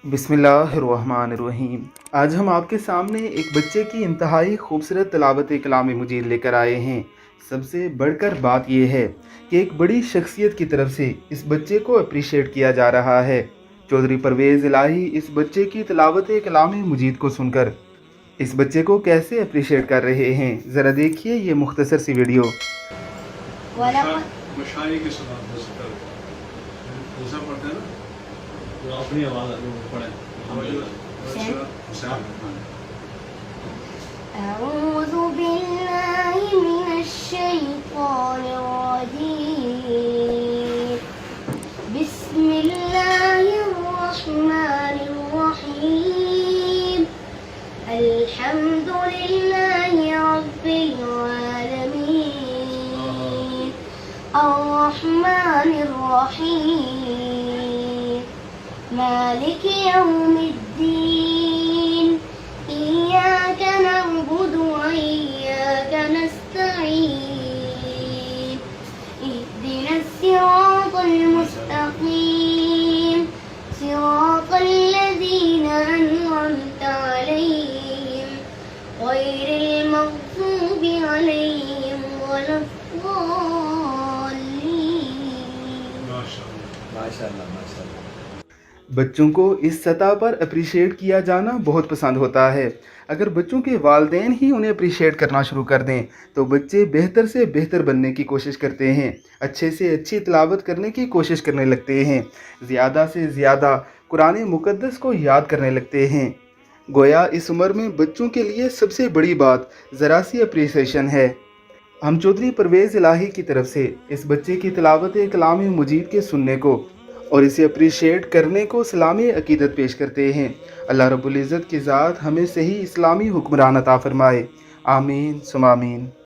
बिस्मिल्लाहिर्रहमानिर्रहीम। आज हम आपके सामने एक बच्चे की इंतहाई खूबसूरत तिलावत कलाम मजीद लेकर आए हैं। सबसे बढ़कर बात यह है कि एक बड़ी शख्सियत की तरफ से इस बच्चे को अप्रिशिएट किया जा रहा है। चौधरी परवेज़ इलाही इस बच्चे की तिलावत कलाम मजीद को सुनकर इस बच्चे को कैसे अप्रिशिएट कर रहे हैं, ज़रा देखिए ये मुख्तसर सी वीडियो। मशाई की सलात जैसा पढ़ते हैं ना, वो अपनी आवाज़ पढ़े। अऊज़ु बिल्लाहि मिनश्शैतानिर्रजीम। बिस्मिल्लाहिर्रहमानिर्रहीम। अल्हम्दुलिल्लाहि रब्बिल आलमीन। अर्रहमानिर्रहीम। मालिकि यौमिद्दीन। इय्याक नअबुदु व इय्याक नस्तईन। इहदिनस सिरातल मुस्तक़ीम। सिरातल लज़ीना अनअमता अलैहिम गैरिल मग़ज़ूबि अलैहिम वलद्दाल्लीन। माशाअल्लाह माशाअल्लाह। बच्चों को इस सतह पर अप्रिशिएट किया जाना बहुत पसंद होता है। अगर बच्चों के वालिदैन ही उन्हें अप्रिशिएट करना शुरू कर दें तो बच्चे बेहतर से बेहतर बनने की कोशिश करते हैं, अच्छे से अच्छी तिलावत करने की कोशिश करने लगते हैं, ज़्यादा से ज़्यादा कुरान मुक़द्दस को याद करने लगते हैं। गोया इस उम्र में बच्चों के लिए सबसे बड़ी बात ज़रा सी अप्रिसिएशन है। हम चौधरी परवेज़ इलाही की तरफ से इस बच्चे की तिलावत कलाम मजीद के सुनने को और इसे अप्रिशिएट करने को इस्लामी अकीदत पेश करते हैं। अल्लाह रब्बुल इज़्ज़त की ज़ात हमें सही इस्लामी हुक्मरान अता फ़रमाए। आमीन सुम आमीन।